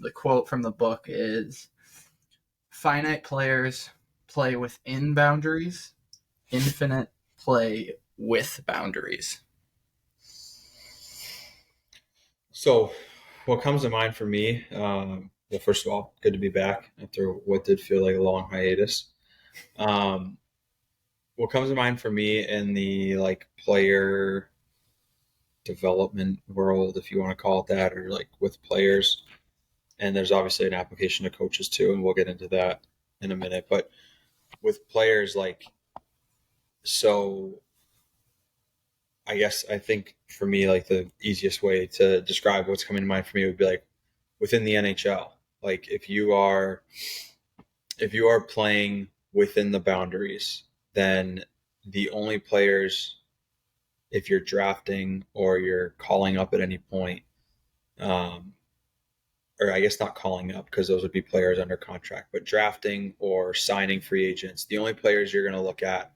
the quote from the book is, finite players play within boundaries, infinite play with boundaries. So, what comes to mind for me? Well, first of all, good to be back after what did feel like a long hiatus. Um, what comes to mind for me in the like player development world, if you want to call it that, or like with players, and there's obviously an application to coaches too, and we'll get into that in a minute. But with players, like, so I think for me, like the easiest way to describe what's coming to mind for me would be like within the NHL. Like if you are playing within the boundaries, then the only players, if you're drafting or you're calling up at any point, um, or I guess not calling up because those would be players under contract, but drafting or signing free agents, the only players you're going to look at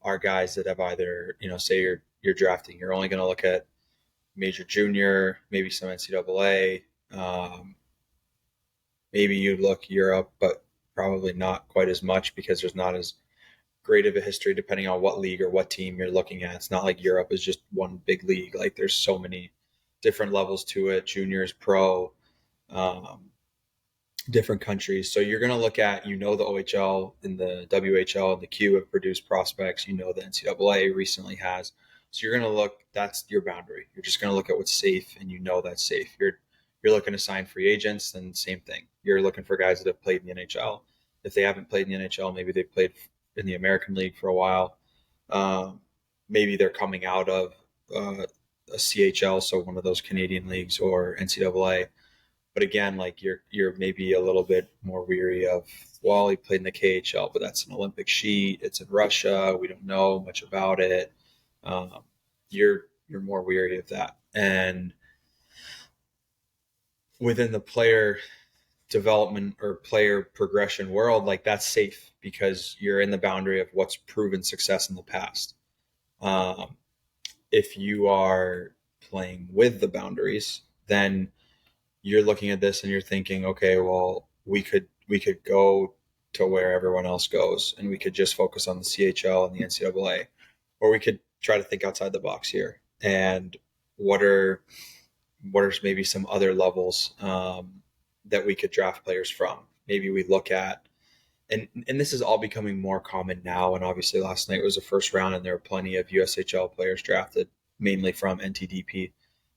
are guys that have either, say you're drafting, you're only going to look at major junior, maybe some NCAA, maybe you look Europe, but probably not quite as much because there's not as great of a history depending on what league or what team you're looking at. It's not like Europe is just one big league. Like there's so many different levels to it, juniors, pro, um, different countries. So you're going to look at, the OHL and the WHL and the Q have produced prospects. The NCAA recently has. So you're going to look, that's your boundary. You're just going to look at what's safe and that's safe. You're looking to sign free agents, then same thing. You're looking for guys that have played in the NHL. If they haven't played in the NHL, maybe they've played in the American League for a while. Maybe they're coming out of a CHL, so one of those Canadian leagues, or NCAA. But again, like you're maybe a little bit more weary of, well, he played in the KHL, but that's an Olympic sheet. It's in Russia. We don't know much about it. Um, you're more weary of that. And within the player development or player progression world, like that's safe because you're in the boundary of what's proven success in the past. Um, if you are playing with the boundaries, then you're looking at this and you're thinking, okay, well, we could go to where everyone else goes, and we could just focus on the CHL and the NCAA, or we could try to think outside the box here. And what are maybe some other levels that we could draft players from? Maybe we look at, and this is all becoming more common now. And obviously, last night was the first round, and there were plenty of USHL players drafted, mainly from NTDP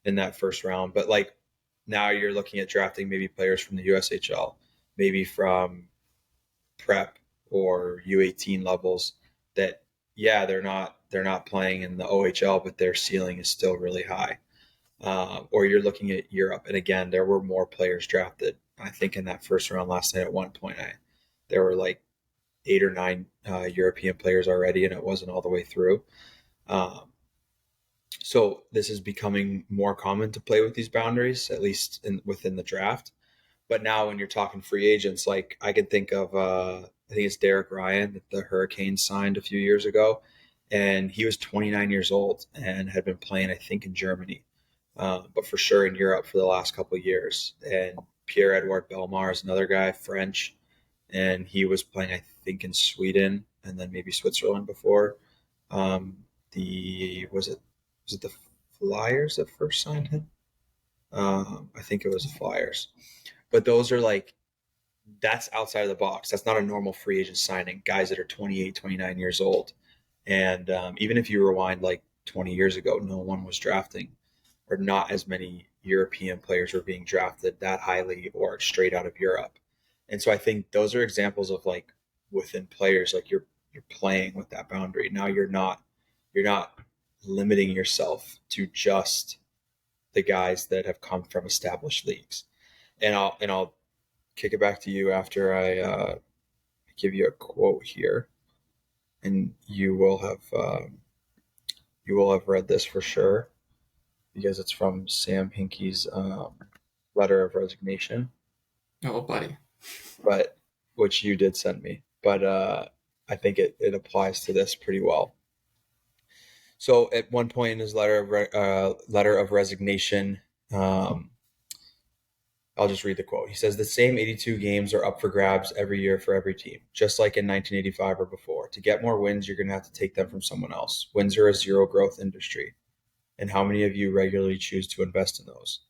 in that first round. But like now, you're looking at drafting maybe players from the USHL, maybe from prep or U18 levels. That yeah, they're not playing in the OHL, but their ceiling is still really high. Or you're looking at Europe, and again, there were more players drafted. I think in that first round last night, at one point, there were like 8 or 9 European players already, and it wasn't all the way through. Um, so this is becoming more common to play with these boundaries, at least within the draft. But now, when you're talking free agents, like I can think of, I think it's Derek Ryan that the Hurricanes signed a few years ago, and he was 29 years old and had been playing, I think, in Germany, but for sure in Europe for the last couple of years. And Pierre-Edouard Bellemare is another guy, French, and he was playing, I think, in Sweden and then maybe Switzerland before. The was it the Flyers that first signed him? I think it was the Flyers. But those are like, that's outside of the box. That's not a normal free agent signing. Guys that are 28, 29 years old. And even if you rewind like 20 years ago, no one was drafting, or not as many European players were being drafted that highly or straight out of Europe. And so I think those are examples of like within players, like you're playing with that boundary. Now you're not limiting yourself to just the guys that have come from established leagues. And I'll kick it back to you after I give you a quote here, and you will have read this for sure because it's from Sam Hinkie's letter of resignation, Oh, buddy. but which you did send me. But I think it applies to this pretty well. So at one point in his letter of resignation, um, I'll just read the quote. He says, the same 82 games are up for grabs every year for every team, just like in 1985 or before. To get more wins, you're going to have to take them from someone else. Wins are a zero growth industry. And how many of you regularly choose to invest in those?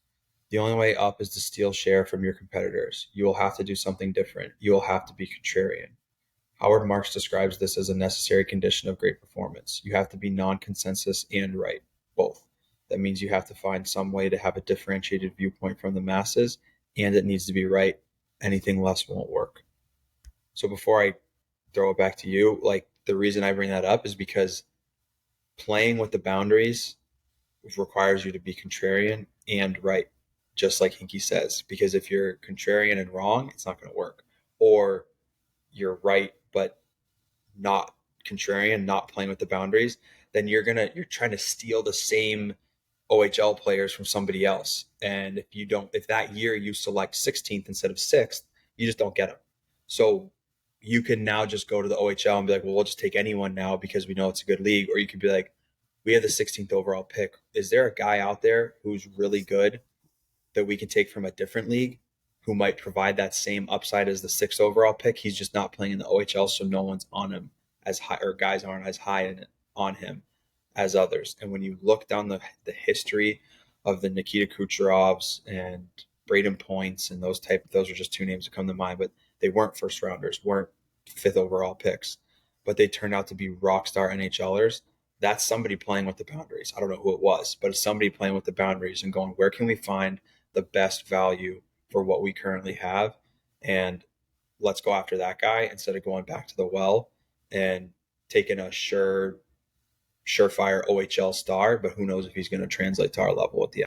The only way up is to steal share from your competitors. You will have to do something different. You will have to be contrarian. Howard Marks describes this as a necessary condition of great performance. You have to be non-consensus and right, both. That means you have to find some way to have a differentiated viewpoint from the masses, and it needs to be right. Anything less won't work. So before I throw it back to you, like the reason I bring that up is because playing with the boundaries requires you to be contrarian and right, just like Hinkie says. Because if you're contrarian and wrong, it's not going to work. Or you're right but not contrarian, not playing with the boundaries, then you're trying to steal the same OHL players from somebody else. And if that year you select 16th instead of 6th, you just don't get them. So you can now just go to the OHL and be like, well, we'll just take anyone now because we know it's a good league. Or you could be like, we have the 16th overall pick. Is there a guy out there who's really good that we can take from a different league who might provide that same upside as the 6th overall pick? He's just not playing in the OHL, so no one's on him as high, or guys aren't as high on him as others. And when you look down the history of the Nikita Kucherovs and Braden Points and those are just two names that come to mind, but they weren't first rounders, weren't 5th overall picks, but they turned out to be rock star NHLers. That's somebody playing with the boundaries. I don't know who it was, but it's somebody playing with the boundaries and going, where can we find the best value for what we currently have? And let's go after that guy instead of going back to the well and taking a surefire OHL star, but who knows if he's going to translate to our level at the end.